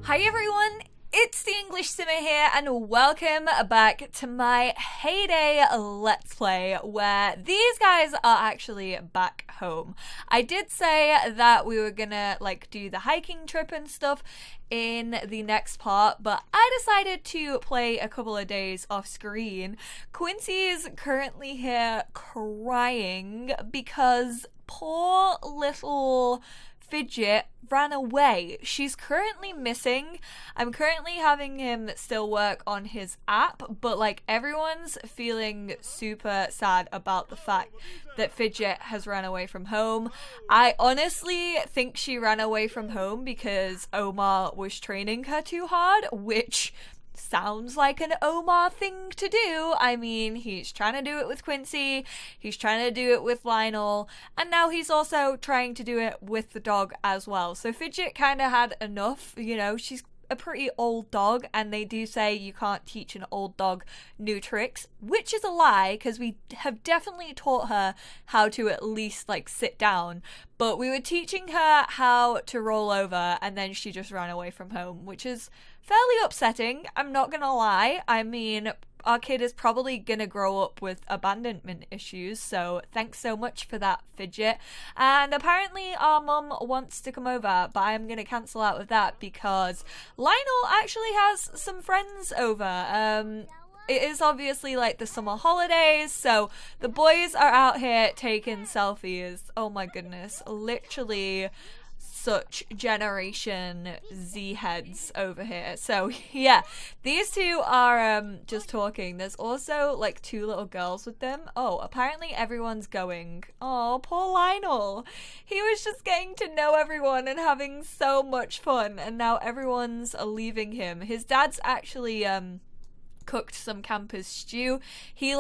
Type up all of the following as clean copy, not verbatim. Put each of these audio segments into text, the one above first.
Hi everyone, it's the EnglishSimmer here and welcome back to my Heyday Let's Play where these guys are actually back home. I did say that we were gonna do the hiking trip and stuff in the next part, but I decided to play a couple of days off screen. Quincy is currently here crying because poor little Fidget ran away. She's currently missing. I'm currently having him still work on his app, but everyone's feeling super sad about the fact that Fidget has run away from home. I honestly think she ran away from home because Omar was training her too hard, which sounds like an Omar thing to do. I mean, he's trying to do it with Quincy, he's trying to do it with Leonel, and now he's also trying to do it with the dog as well. So Fidget kind of had enough, you know, she's a pretty old dog, and they do say you can't teach an old dog new tricks, which is a lie, because we have definitely taught her how to at least sit down, but we were teaching her how to roll over, and then she just ran away from home, which is fairly upsetting, I'm not gonna lie. I mean, our kid is probably gonna grow up with abandonment issues, so thanks so much for that, Fidget. And apparently our mum wants to come over, but I'm gonna cancel out of that because Leonel actually has some friends over. It is obviously the summer holidays, so the boys are out here taking selfies. Oh my goodness, literally such Generation Z heads over here. So yeah, these two are just talking. There's also two little girls with them. Oh, apparently everyone's going. Oh, poor Leonel. He was just getting to know everyone and having so much fun, and now everyone's leaving him. His dad's actually cooked some campers stew. He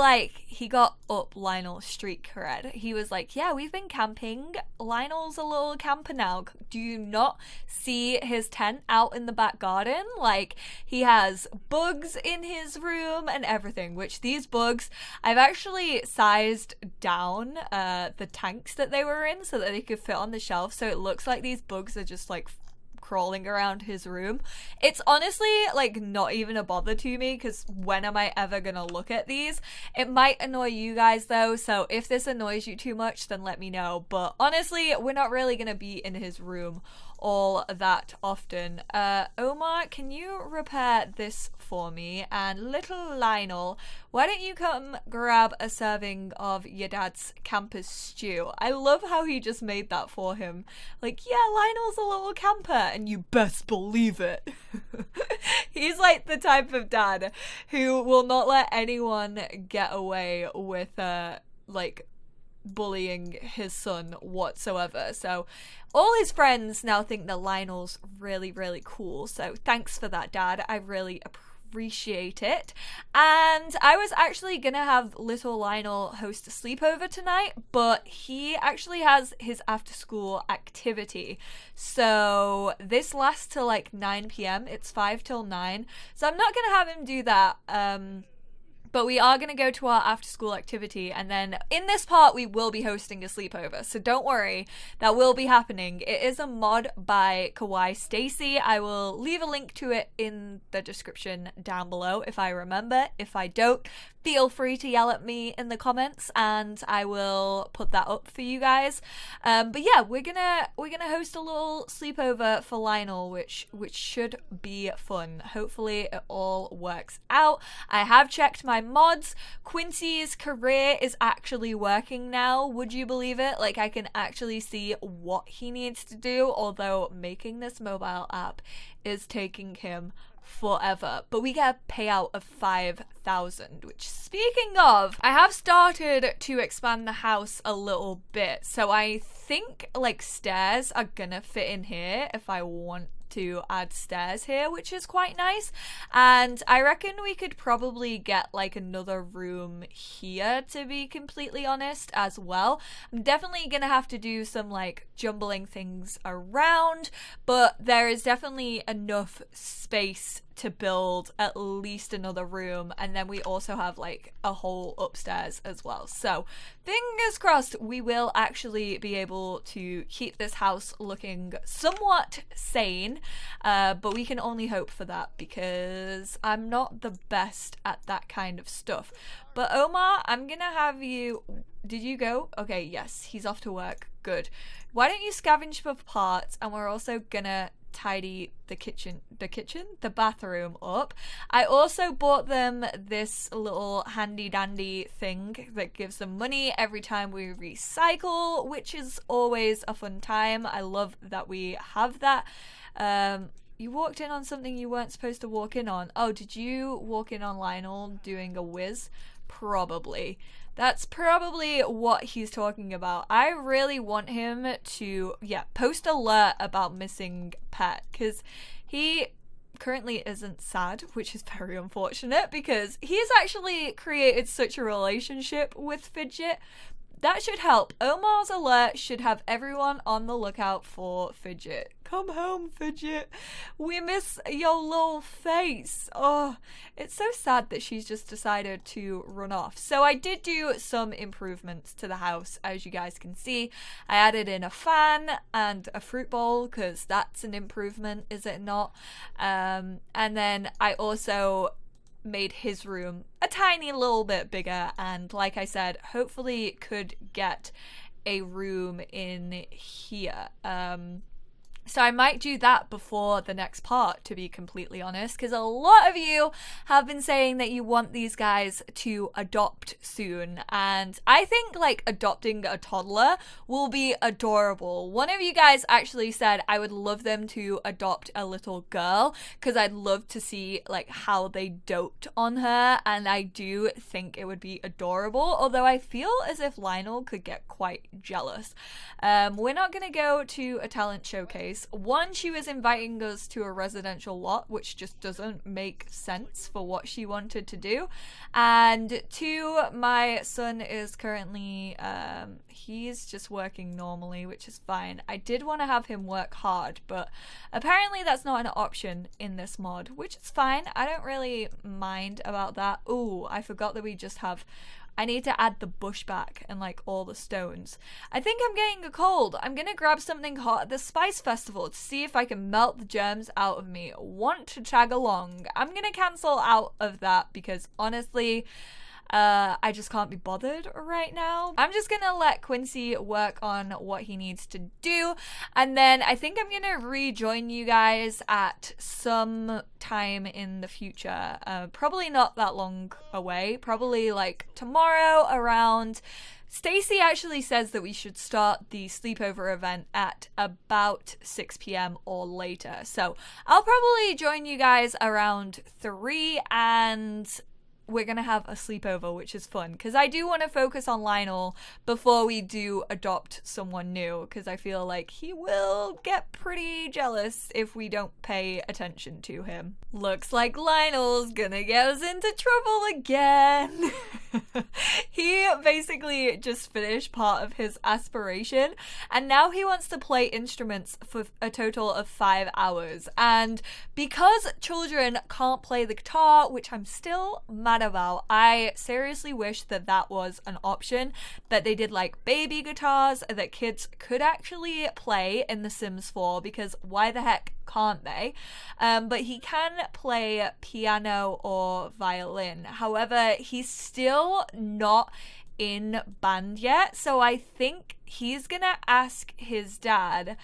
got up Lionel's street cred. He was like, yeah, we've been camping. Lionel's a little camper now. Do you not see his tent out in the back garden? He has bugs in his room and everything, which these bugs, I've actually sized down the tanks that they were in so that they could fit on the shelf, so it looks like these bugs are just crawling around his room. It's honestly not even a bother to me, because when am I ever gonna look at these? It might annoy you guys though, so if this annoys you too much, then let me know. But honestly, we're not really gonna be in his room all that often. Omar, can you repair this for me? And little Leonel, why don't you come grab a serving of your dad's campers stew? I love how he just made that for him. Yeah, Lionel's a little camper, and you best believe it. He's the type of dad who will not let anyone get away with bullying his son whatsoever. So all his friends now think that Lionel's really, really cool. So thanks for that, Dad. I really appreciate it. And I was actually gonna have little Leonel host a sleepover tonight, but he actually has his after school activity. So this lasts till 9 p.m. It's 5 till 9. So I'm not gonna have him do that. But we are going to go to our after-school activity, and then in this part we will be hosting a sleepover, so don't worry, that will be happening. It is a mod by Kawaii Stacy. I will leave a link to it in the description down below if I remember. If I don't, feel free to yell at me in the comments and I will put that up for you guys. But yeah, we're gonna host a little sleepover for Leonel, which should be fun. Hopefully it all works out. I have checked my mods. Quincy's career is actually working now. Would you believe it? I can actually see what he needs to do, although making this mobile app is taking him forever, but we get a payout of 5,000, which, speaking of, I have started to expand the house a little bit, so I think like stairs are gonna fit in here if I want to add stairs here, which is quite nice. And I reckon we could probably get like another room here, to be completely honest, as well. I'm definitely gonna have to do some like jumbling things around, but there is definitely enough space to build at least another room, and then we also have like a whole upstairs as well. So fingers crossed we will actually be able to keep this house looking somewhat sane, but we can only hope for that because I'm not the best at that kind of stuff. But Omar, I'm gonna have you... Did you go? Okay, yes, he's off to work. Good. Why don't you scavenge for parts, and we're also gonna tidy the bathroom up. I also bought them this little handy dandy thing that gives them money every time we recycle, which is always a fun time. I love that we have that. You walked in on something you weren't supposed to walk in on. Oh, did you walk in on Leonel doing a whiz? Probably. That's probably what he's talking about. I really want him to, post alert about missing pet, because he currently isn't sad, which is very unfortunate because he's actually created such a relationship with Fidget. That should help. Omar's alert should have everyone on the lookout for Fidget. Come home, Fidget. We miss your little face. Oh, it's so sad that she's just decided to run off. So I did do some improvements to the house, as you guys can see. I added in a fan and a fruit bowl, because that's an improvement, is it not? And then I also made his room a tiny little bit bigger, and like I said, hopefully could get a room in here. So I might do that before the next part, to be completely honest, because a lot of you have been saying that you want these guys to adopt soon, and I think like adopting a toddler will be adorable. One of you guys actually said I would love them to adopt a little girl, because I'd love to see like how they dote on her, and I do think it would be adorable, although I feel as if Leonel could get quite jealous. We're not going to go to a talent showcase. One, she was inviting us to a residential lot, which just doesn't make sense for what she wanted to do. And two, my son is currently, he's just working normally, which is fine. I did want to have him work hard, but apparently that's not an option in this mod, which is fine. I don't really mind about that. Ooh, I forgot that we just have... I need to add the bush back and like all the stones. I think I'm getting a cold. I'm gonna grab something hot at the Spice Festival to see if I can melt the germs out of me. Want to tag along? I'm gonna cancel out of that because honestly, I just can't be bothered right now. I'm just gonna let Quincy work on what he needs to do, and then I think I'm gonna rejoin you guys at some time in the future. Probably not that long away, probably like tomorrow around... Stacy actually says that we should start the sleepover event at about 6 p.m. or later, so I'll probably join you guys around 3, and we're gonna have a sleepover, which is fun because I do want to focus on Leonel before we do adopt someone new, because I feel like he will get pretty jealous if we don't pay attention to him. Looks like Lionel's gonna get us into trouble again. He basically just finished part of his aspiration, and now he wants to play instruments for a total of 5 hours. And because children can't play the guitar, which I'm still mad about, I seriously wish that that was an option, that they did like baby guitars that kids could actually play in The Sims 4, because why the heck can't they? But he can play piano or violin. However, he's still not in band yet, so I think he's gonna ask his dad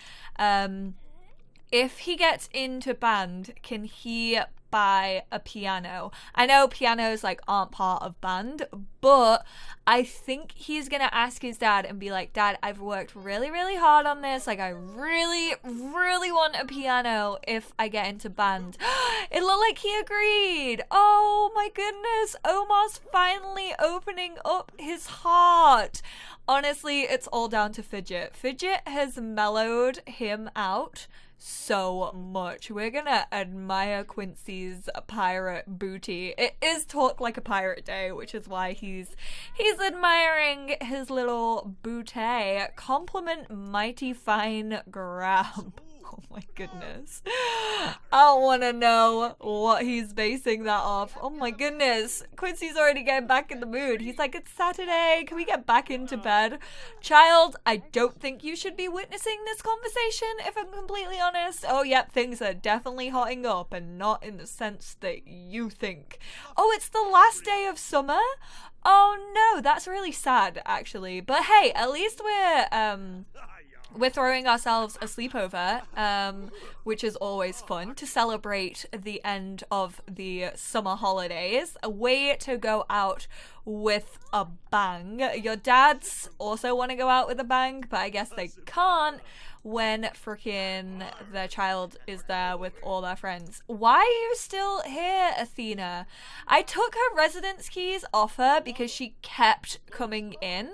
if he gets into band, can he buy a piano. I know pianos like aren't part of band, but I think he's gonna ask his dad and be like, Dad, I've worked really, really hard on this. Like, I really, really want a piano if I get into band. It looked like he agreed. Oh my goodness. Omar's finally opening up his heart. Honestly, it's all down to Fidget. Fidget has mellowed him out so much. We're gonna admire Quincy's pirate booty. It is Talk Like a Pirate Day, which is why he's admiring his little booty. Compliment mighty fine grab. Oh my goodness. I want to know what he's basing that off. Oh my goodness. Quincy's already getting back in the mood. He's like, it's Saturday. Can we get back into bed? Child, I don't think you should be witnessing this conversation, if I'm completely honest. Oh, yep, things are definitely hotting up, and not in the sense that you think. Oh, it's the last day of summer? Oh no, that's really sad, actually. But hey, at least we're throwing ourselves a sleepover, which is always fun to celebrate the end of the summer holidays. A way to go out with a bang. Your dads also want to go out with a bang, but I guess they can't when freaking their child is there with all their friends. Why are you still here, Athena? I took her residence keys off her because she kept coming in.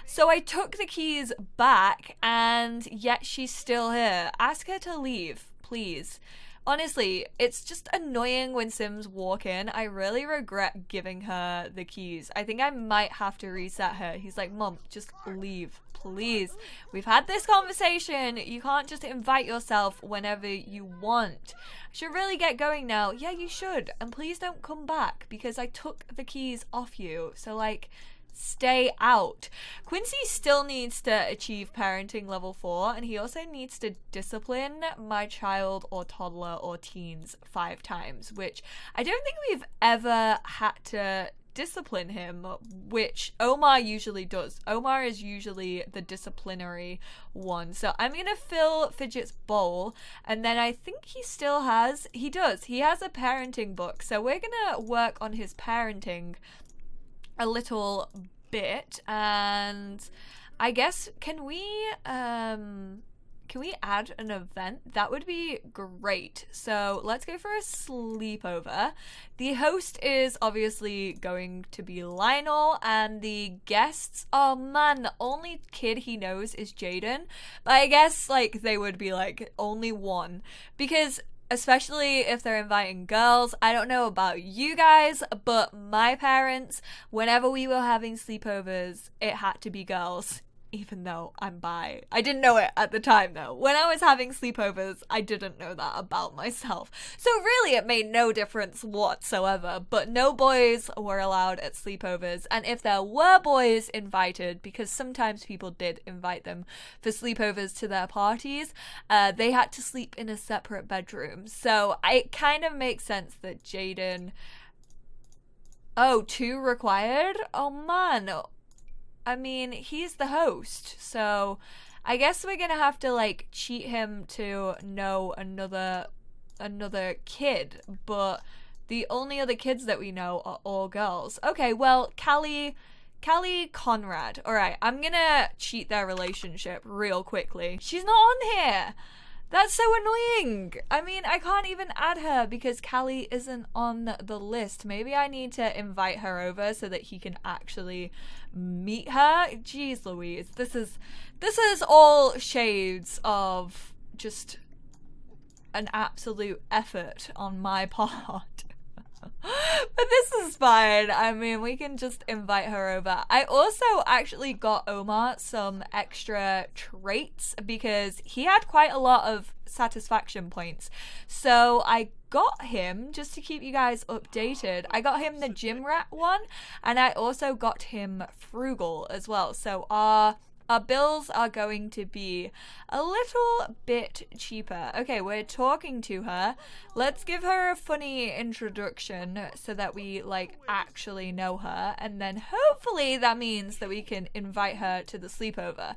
So I took the keys back, and yet she's still here. Ask her to leave, please. Honestly, it's just annoying when Sims walk in. I really regret giving her the keys. I think I might have to reset her. He's like, Mom, just leave, please. We've had this conversation. You can't just invite yourself whenever you want. I should really get going now. Yeah, you should. And please don't come back because I took the keys off you. So, like, stay out. Quincy still needs to achieve parenting level 4, and he also needs to discipline my child or toddler or teens 5 times, which I don't think we've ever had to discipline him, which Omar usually does. Omar is usually the disciplinary one. So I'm gonna fill Fidget's bowl, and then I think he has a parenting book, so we're gonna work on his parenting a little bit. And I guess can we add an event? That would be great. So let's go for a sleepover. The host is obviously going to be Leonel, and the guests, oh man, the only kid he knows is Jaden. But I guess like they would be like only one, because especially if they're inviting girls. I don't know about you guys, but my parents, whenever we were having sleepovers, it had to be girls, even though I'm bi. I didn't know it at the time, though. When I was having sleepovers, I didn't know that about myself. So really, it made no difference whatsoever, but no boys were allowed at sleepovers. And if there were boys invited, because sometimes people did invite them for sleepovers to their parties, they had to sleep in a separate bedroom. So it kind of makes sense that Jaden... Oh, 2 required? Oh, man. I mean, he's the host, so I guess we're gonna have to like cheat him to know another kid, but the only other kids that we know are all girls. Okay, well, Callie Conrad. Alright, I'm gonna cheat their relationship real quickly. She's not on here! That's so annoying. I mean, I can't even add her because Callie isn't on the list. Maybe I need to invite her over so that he can actually meet her. Jeez Louise, this is all shades of just an absolute effort on my part. But this is fine. I mean, we can just invite her over. I also actually got Omar some extra traits because he had quite a lot of satisfaction points. So I got him, just to keep you guys updated, I got him the gym rat one, and I also got him frugal as well. So our bills are going to be a little bit cheaper. Okay, we're talking to her. Let's give her a funny introduction so that we like actually know her, and then hopefully that means that we can invite her to the sleepover.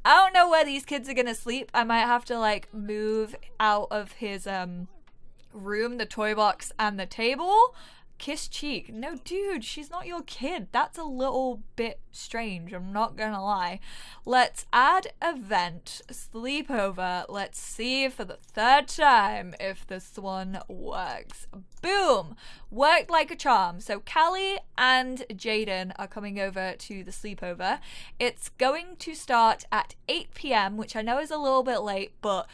I don't know where these kids are gonna sleep. I might have to like move out of his room, the toy box, and the table. Kiss cheek. No, dude, she's not your kid. That's a little bit strange, I'm not gonna lie. Let's add event, sleepover. Let's see for the third time if this one works. Boom! Worked like a charm. So Callie and Jaden are coming over to the sleepover. It's going to start at 8 p.m, which I know is a little bit late, but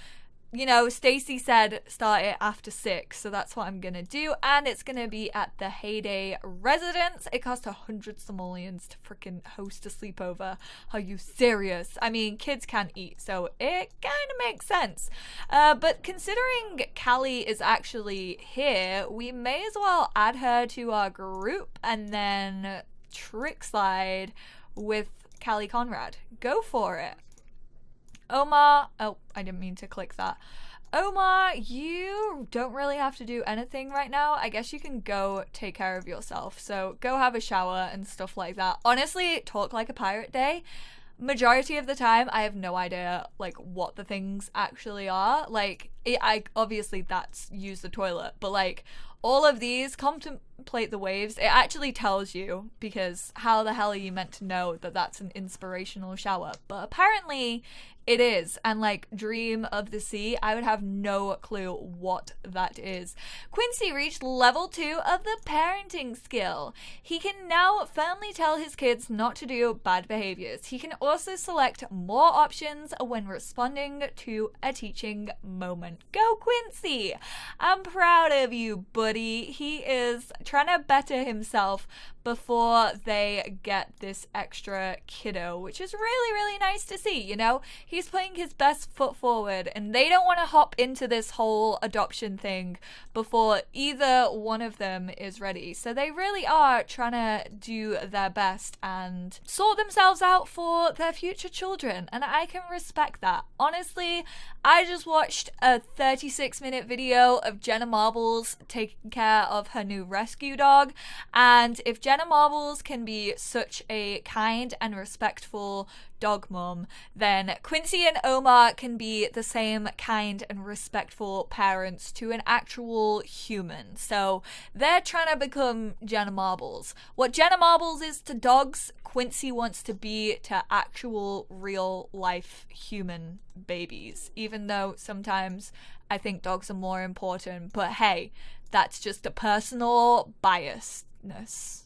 you know, Stacy said start it after 6, so that's what I'm gonna do, and it's gonna be at the Heyday residence. It costs 100 simoleons to freaking host a sleepover. Are you serious? I mean, kids can't eat, so it kind of makes sense. But considering Callie is actually here, we may as well add her to our group and then trick slide with Callie Conrad. Go for it. Omar, oh, I didn't mean to click that. Omar, you don't really have to do anything right now. I guess you can go take care of yourself. So go have a shower and stuff like that. Honestly, talk like a pirate day. Majority of the time, I have no idea, like, what the things actually are. Like, obviously that's use the toilet, but, like, all of these, contemplate the waves, it actually tells you, because how the hell are you meant to know that that's an inspirational shower? But apparently it is, and like dream of the sea, I would have no clue what that is. Quincy reached level 2 of the parenting skill. He can now firmly tell his kids not to do bad behaviors. He can also select more options when responding to a teaching moment. Go Quincy! I'm proud of you, buddy. He is trying to better himself before they get this extra kiddo, which is really, really nice to see, you know? He's putting his best foot forward, and they don't want to hop into this whole adoption thing before either one of them is ready. So they really are trying to do their best and sort themselves out for their future children, and I can respect that. Honestly, I just watched a 36-minute video of Jenna Marbles taking care of her new rescue dog, and if Jenna Marbles can be such a kind and respectful dog mom, then Quincy and Omar can be the same kind and respectful parents to an actual human. So they're trying to become Jenna Marbles. What Jenna Marbles is to dogs, Quincy wants to be to actual real life human babies, even though sometimes I think dogs are more important. But hey, that's just a personal biasness,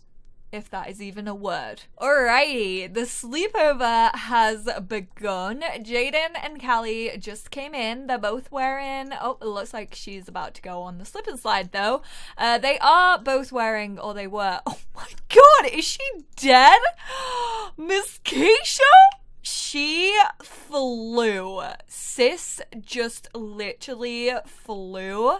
if that is even a word. Alrighty, the sleepover has begun. Jaden and Callie just came in. They're both wearing, oh, it looks like she's about to go on the slip and slide though. They are both wearing, or they were, oh my god, is she dead? Miss Keisha? She flew. Sis just literally flew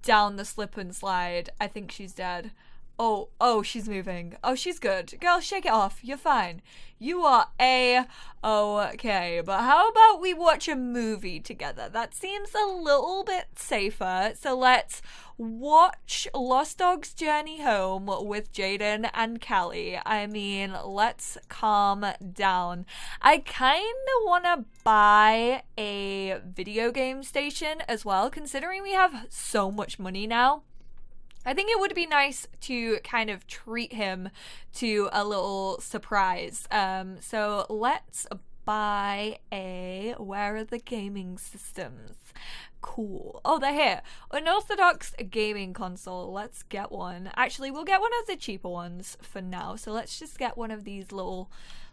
down the slip and slide. I think she's dead. Oh, she's moving. Oh, she's good. Girl, shake it off. You're fine. You are A-okay. But how about we watch a movie together? That seems a little bit safer. So let's watch Lost Dog's Journey Home with Jaden and Callie. I mean, let's calm down. I kind of want to buy a video game station as well, considering we have so much money now. I think it would be nice to kind of treat him to a little surprise. So let's buy where are the gaming systems? Cool. Oh, they're here. Unorthodox gaming console. Let's get one. Actually, we'll get one of the cheaper ones for now. So let's just get one of these little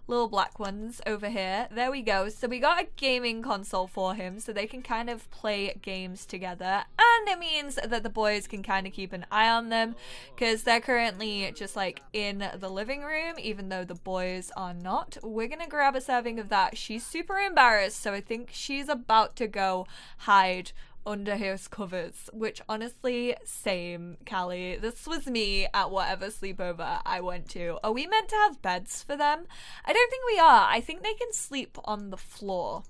black ones over here. There we go. So we got a gaming console for him so they can kind of play games together, and it means that the boys can kind of keep an eye on them because they're currently just like in the living room, even though the boys are not. We're gonna grab a serving of that. She's super embarrassed, so I think she's about to go hide under his covers, which honestly, same, Callie. This was me at whatever sleepover I went to. Are we meant to have beds for them? I don't think we are. I think they can sleep on the floor.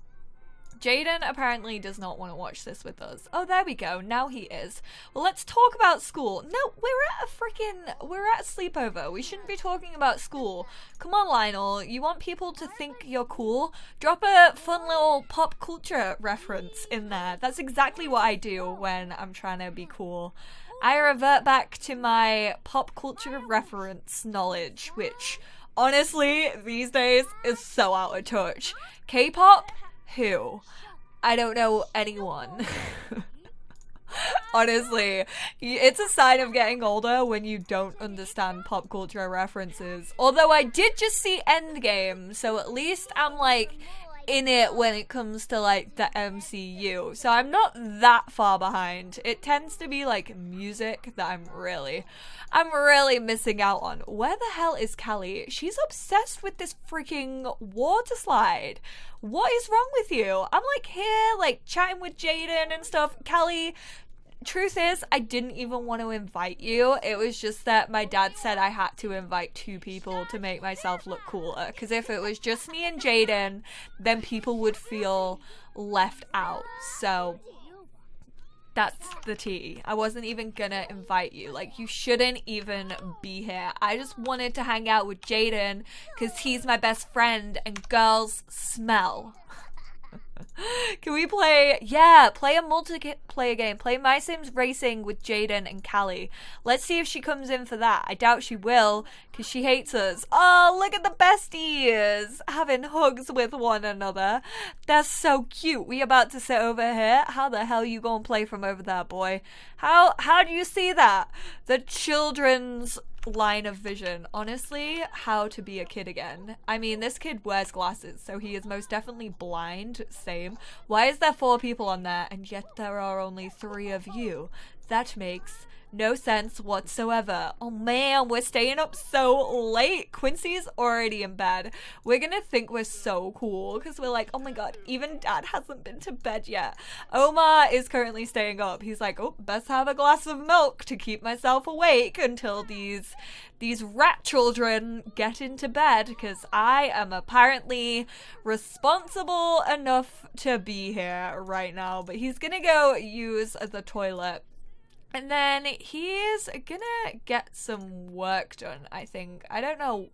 Jaden apparently does not want to watch this with us. Oh, there we go. Now he is. Well, let's talk about school. No, we're at a sleepover. We shouldn't be talking about school. Come on, Leonel. You want people to think you're cool? Drop a fun little pop culture reference in there. That's exactly what I do when I'm trying to be cool. I revert back to my pop culture reference knowledge, which honestly these days is so out of touch. K-pop? Who? I don't know anyone. Honestly, it's a sign of getting older when you don't understand pop culture references. Although I did just see Endgame, so at least I'm like in it when it comes to like the MCU. So I'm not that far behind. It tends to be like music that I'm really missing out on. Where the hell is Callie? She's obsessed with this freaking water slide. What is wrong with you? I'm like here like chatting with Jaden and stuff. Callie, truth is, I didn't even want to invite you. It was just that my dad said I had to invite 2 people to make myself look cooler. Because if it was just me and Jaden, then people would feel left out. So that's the tea. I wasn't even gonna invite you. Like, you shouldn't even be here. I just wanted to hang out with Jaden because he's my best friend and girls smell. Can we play? Yeah, play a multiplayer game. Play My Sims Racing with Jaden and Callie. Let's see if she comes in for that. I doubt she will, because she hates us. Oh, look at the besties having hugs with one another. That's so cute. We about to sit over here. How the hell you gonna play from over there, boy? How do you see that? The children's line of vision. Honestly, how to be a kid again. I mean, this kid wears glasses, so he is most definitely blind. Same. Why is there 4 people on there and yet there are only 3 of you? That makes no sense whatsoever. Oh man, we're staying up so late. Quincy's already in bed. We're gonna think we're so cool because we're like, oh my god, even dad hasn't been to bed yet. Omar is currently staying up. He's like, oh, best have a glass of milk to keep myself awake until these rat children get into bed, because I am apparently responsible enough to be here right now. But he's gonna go use the toilet. And then he's gonna get some work done, I think. I don't know.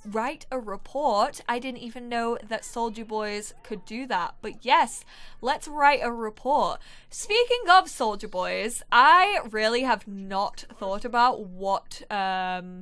Write a report. I didn't even know that Soldier Boys could do that. But yes, let's write a report. Speaking of Soldier Boys, I really have not thought about what I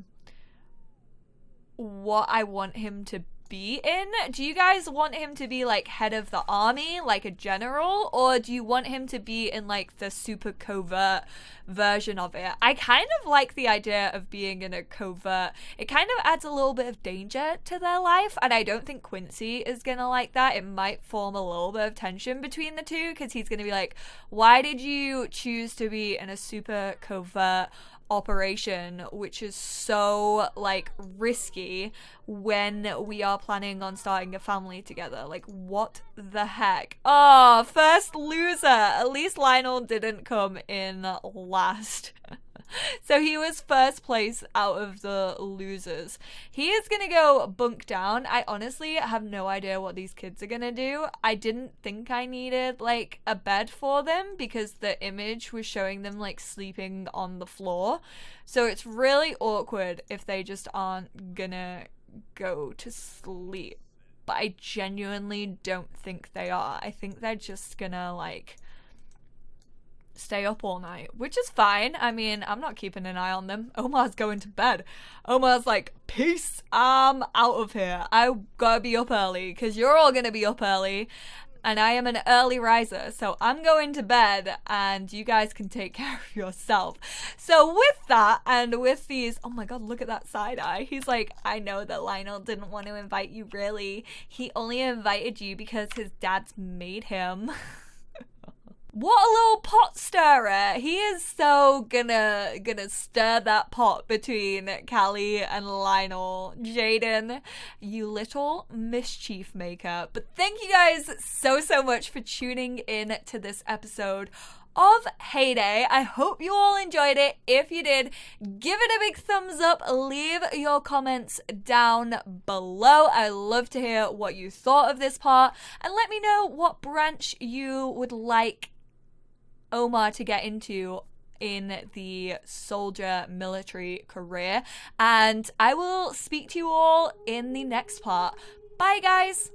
want him to be in. Do you guys want him to be like head of the army, like a general, or do you want him to be in like the super covert version of it? I kind of like the idea of being in a covert. It kind of adds a little bit of danger to their life, and I don't think Quincy is gonna like that. It might form a little bit of tension between the two, because he's gonna be like, why did you choose to be in a super covert operation, which is so like risky when we are planning on starting a family together? Like, what the heck? Oh, first loser. At least Leonel didn't come in last. So he was first place out of the losers. He is gonna go bunk down. I honestly have no idea what these kids are gonna do. I didn't think I needed like a bed for them because the image was showing them like sleeping on the floor. So it's really awkward if they just aren't gonna go to sleep. But I genuinely don't think they are. I think they're just gonna like stay up all night, which is fine. I mean, I'm not keeping an eye on them. Omar's going to bed. Omar's like, peace, I'm out of here. I gotta be up early because you're all gonna be up early and I am an early riser, so I'm going to bed and you guys can take care of yourself. So with that, and with these, oh my god, look at that side eye. He's like, I know that Leonel didn't want to invite you, really. He only invited you because his dad's made him. What a little pot stirrer. He is so gonna stir that pot between Callie and Leonel. Jaden, you little mischief maker. But thank you guys so much for tuning in to this episode of Heyday. I hope you all enjoyed it. If you did, give it a big thumbs up. Leave your comments down below. I love to hear what you thought of this part, and let me know what branch you would like Omar to get into in the soldier military career. And I will speak to you all in the next part. Bye, guys.